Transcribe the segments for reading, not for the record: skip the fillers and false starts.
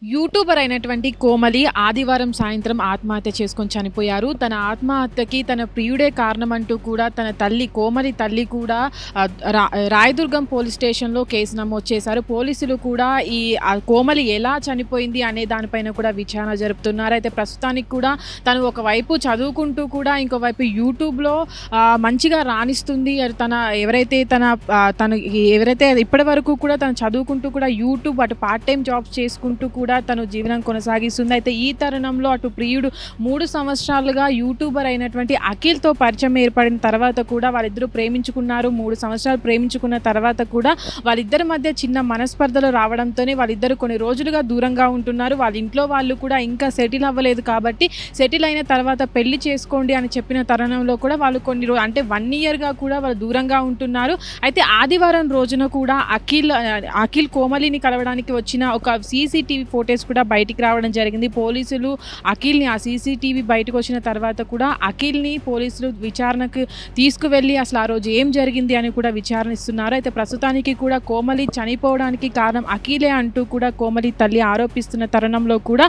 YouTuber అయినటువంటి కోమలి ఆదివారం సాయంత్రం ఆత్మహత్య చేసుకొని చనిపోయారు. తన ఆత్మహత్యకి తన ప్రియుడే కారణమంటూ కూడా తన తల్లి కోమలి తల్లి కూడా రాయదుర్గం పోలీస్ స్టేషన్‌లో కేసు నమోదు చేశారు. పోలీసులు కూడా ఈ కోమలి ఎలా చనిపోయింది అనే దానిపైన కూడా విచారణ జరుపుతున్నారు. అయితే ప్రస్తుతానికి కూడా తను ఒకవైపు చదువుకుంటూ కూడా ఇంకోవైపు యూట్యూబ్‌లో మంచిగా రాణిస్తుంది. ఎవరైతే ఇప్పటివరకు కూడా తను చదువుకుంటూ కూడా యూట్యూబ్ అటు పార్ట్ టైమ్ జాబ్స్ చేసుకుంటూ కూడా తను జీవనం కొనసాగిస్తుంది. అయితే ఈ తరుణంలో అటు ప్రియుడు 3 సంవత్సరాలుగా యూట్యూబర్ అయినటువంటి అఖిల్‌తో పరిచయం ఏర్పడిన తర్వాత కూడా వాళ్ళిద్దరూ ప్రేమించుకున్నారు. 3 సంవత్సరాలు ప్రేమించుకున్న తర్వాత కూడా వాళ్ళిద్దరి మధ్య చిన్న మనస్పర్ధలు రావడంతోనే వాళ్ళిద్దరూ కొన్ని రోజులుగా దూరంగా ఉంటున్నారు. వాళ్ళ ఇంట్లో వాళ్ళు కూడా ఇంకా సెటిల్ అవ్వలేదు కాబట్టి సెటిల్ అయిన తర్వాత పెళ్లి చేసుకోండి అని చెప్పిన తరుణంలో కూడా వాళ్ళు అంటే 1 ఇయర్‌గా కూడా వాళ్ళు దూరంగా ఉంటున్నారు. అయితే ఆదివారం రోజున కూడా అఖిల్ కోమలిని కలవడానికి వచ్చిన ఒక సీసీటీవీ ఫోటోస్ కూడా బయటికి రావడం జరిగింది. పోలీసులు అఖిల్‌ని ఆ సీసీటీవీ బయటకు వచ్చిన తర్వాత కూడా అఖిల్‌ని పోలీసులు విచారణకు తీసుకువెళ్ళి అసలు ఆ రోజు ఏం జరిగింది అని కూడా విచారణిస్తున్నారు. అయితే ప్రస్తుతానికి కూడా కోమలి చనిపోవడానికి కారణం అఖిలే అంటూ కూడా కోమలి తల్లి ఆరోపిస్తున్న తరుణంలో కూడా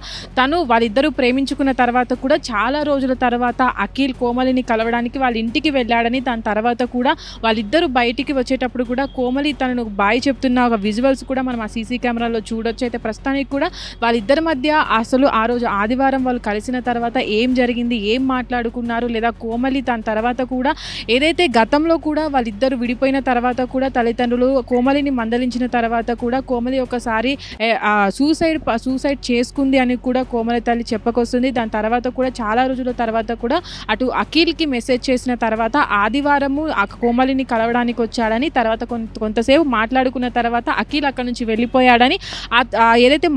వాళ్ళిద్దరూ ప్రేమించుకున్న తర్వాత కూడా చాలా రోజుల తర్వాత అఖిల్ కోమలిని కలవడానికి వాళ్ళ ఇంటికి వెళ్ళాడని, దాని తర్వాత కూడా వాళ్ళిద్దరూ బయటికి వచ్చేటప్పుడు కూడా కోమలి తనను బాయ్ చెప్తున్న ఒక విజువల్స్ కూడా మనం ఆ సీసీ కెమెరాలో చూడొచ్చు. అయితే ప్రస్తుతానికి కూడా వాళ్ళిద్దరి మధ్య అసలు ఆ రోజు ఆదివారం వాళ్ళు కలిసిన తర్వాత ఏం జరిగింది, ఏం మాట్లాడుకున్నారు, లేదా కోమలి దాని తర్వాత కూడా ఏదైతే గతంలో కూడా వాళ్ళిద్దరు విడిపోయిన తర్వాత కూడా తల్లిదండ్రులు కోమలిని మందలించిన తర్వాత కూడా కోమలి ఒకసారి సూసైడ్ చేసుకుంది అని కూడా కోమలి తల్లి చెప్పుకొస్తుంది. దాని తర్వాత కూడా చాలా రోజుల తర్వాత కూడా అటు అఖిల్‌కి మెసేజ్ చేసిన తర్వాత ఆదివారము కోమలిని కలవడానికి వచ్చాడని, తర్వాత కొంతసేపు మాట్లాడుకున్న తర్వాత అఖిల్ అక్కడి నుంచి వెళ్ళిపోయాడని, ఏదైతే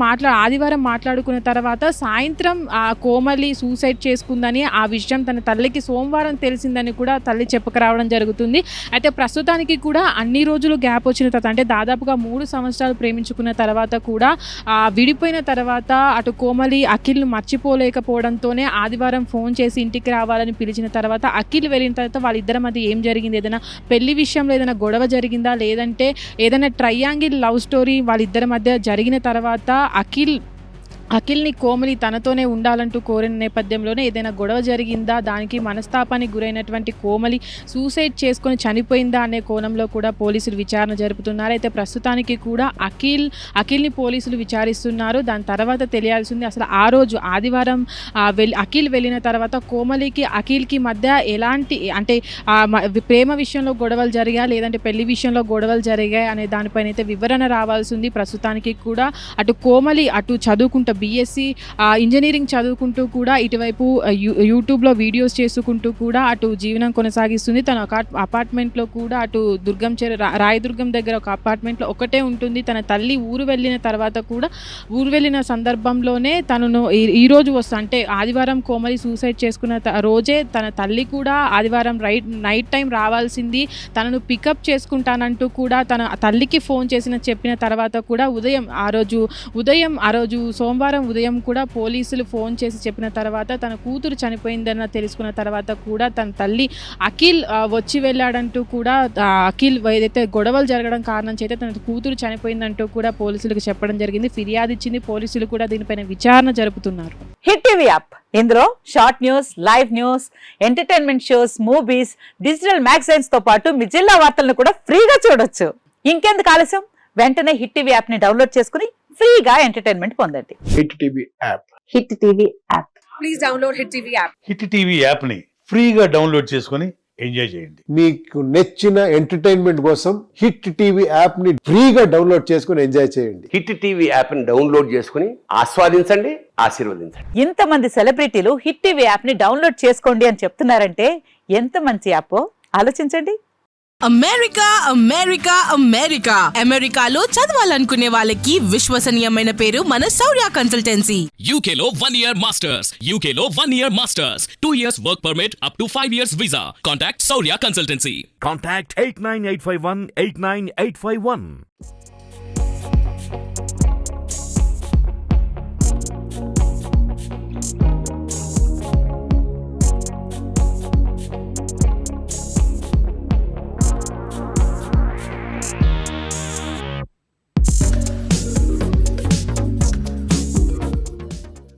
ఆదివారం మాట్లాడుకున్న తర్వాత సాయంత్రం కోమలి సూసైడ్ చేసుకుందని ఆ విషయం తన తల్లికి సోమవారం తెలిసిందని కూడా తల్లి చెప్పుకురావడం జరుగుతుంది. అయితే ప్రస్తుతానికి కూడా అన్ని రోజులు గ్యాప్ వచ్చిన తర్వాత అంటే దాదాపుగా 3 సంవత్సరాలు ప్రేమించుకున్న తర్వాత కూడా విడిపోయిన తర్వాత అటు కోమలి అఖిల్‌ను మర్చిపోలేకపోవడంతోనే ఆదివారం ఫోన్ చేసి ఇంటికి రావాలని పిలిచిన తర్వాత అఖిల్ వెళ్ళిన తర్వాత వాళ్ళిద్దరి మధ్య ఏం జరిగింది, ఏదైనా పెళ్లి విషయంలో ఏదైనా గొడవ జరిగిందా, లేదంటే ఏదైనా ట్రయాంగిల్ లవ్ స్టోరీ వాళ్ళిద్దరి మధ్య జరిగిన తర్వాత అఖిల్‌ని కోమలి తనతోనే ఉండాలంటూ కోరిన నేపథ్యంలోనే ఏదైనా గొడవ జరిగిందా, దానికి మనస్తాపానికి గురైనటువంటి కోమలి సూసైడ్ చేసుకొని చనిపోయిందా అనే కోణంలో కూడా పోలీసులు విచారణ జరుపుతున్నారు. అయితే ప్రస్తుతానికి కూడా అఖిల్‌ని పోలీసులు విచారిస్తున్నారు. దాని తర్వాత తెలియాల్సింది అసలు ఆ రోజు ఆదివారం అఖిల్ వెళ్ళిన తర్వాత కోమలికి అఖిల్‌కి మధ్య ఎలాంటి అంటే ప్రేమ విషయంలో గొడవలు జరిగాయా, లేదంటే పెళ్లి విషయంలో గొడవలు జరిగాయి అనే దానిపైన అయితే వివరణ రావాల్సింది. ప్రస్తుతానికి కూడా అటు కోమలి చదువుకుంటూ బీఎస్సీ ఇంజనీరింగ్ చదువుకుంటూ కూడా ఇటువైపు యూట్యూబ్లో వీడియోస్ చేసుకుంటూ కూడా అటు జీవనం కొనసాగిస్తుంది. తన అపార్ట్మెంట్లో కూడా అటు రాయదుర్గం దగ్గర ఒక అపార్ట్మెంట్లో ఒకటే ఉంటుంది. తన తల్లి ఊరు వెళ్ళిన సందర్భంలోనే తనను ఈరోజు అంటే ఆదివారం కోమలి సూసైడ్ చేసుకున్న రోజే తన తల్లి కూడా ఆదివారం నైట్ టైం రావాల్సింది, తనను పికప్ చేసుకుంటానంటూ కూడా తన తల్లికి ఫోన్ చెప్పిన తర్వాత కూడా ఆ రోజు సోమవారం ఉదయం కూడా పోలీసులు ఫోన్ చేసి చెప్పిన తర్వాత తన కూతురు చనిపోయిందని తెలుసుకున్న తర్వాత కూడా తన తల్లి అఖిల్ వచ్చి వెళ్ళాడంటూ కూడా అఖిల్ ఏదైతే గొడవలు జరగడం కారణం చేత తన కూతురు చనిపోయిందంటూ కూడా పోలీసులకు చెప్పడం జరిగింది. ఫిర్యాదు ఇచ్చింది. పోలీసులు కూడా దీనిపైన విచారణ జరుపుతున్నారు. హిట్ టీవీ యాప్ ఇందులో short news, live news, entertainment shows, movies, digital magazines తో పాటు మీ జిల్లా వార్తలను కూడా ఫ్రీగా చూడొచ్చు. ఇంకెందుకు ఆలస్యం, వెంటనే హిట్ టీవీ యాప్ ని డౌన్లోడ్ చేసుకుని ఫ్రీగా ఎంటర్టైన్మెంట్ పొందండి. Hit TV app. Hit TV app. Please download hit TV app. Hit TV app ని ఫ్రీగా డౌన్లోడ్ చేసుకుని ఎంజాయ్ చేయండి. మీకు నచ్చిన ఎంటర్టైన్మెంట్ కోసం హిట్ టీవీ యాప్ ని ఫ్రీగా డౌన్లోడ్ చేసుకుని ఎంజాయ్ చేయండి. హిట్ టీవీ యాప్ ని డౌన్లోడ్ చేసుకుని ఆస్వాదించండి, ఆశీర్వదించండి. ఇంతమంది సెలబ్రిటీలు హిట్ టీవీ యాప్ ని డౌన్లోడ్ చేసుకోండి అని చెప్తున్నారంటే ఎంత మంచి యాప్ ఆలోచించండి. అమెరికాలో చదవాలనుకునే వాళ్ళకి విశ్వసనీయమైన పేరు మన శౌర్య కన్సల్టెన్సీ. UK లో 1 year masters, 2 years work permit up to 5 years visa. Contact Saurya Consultancy. Contact 89851 89851.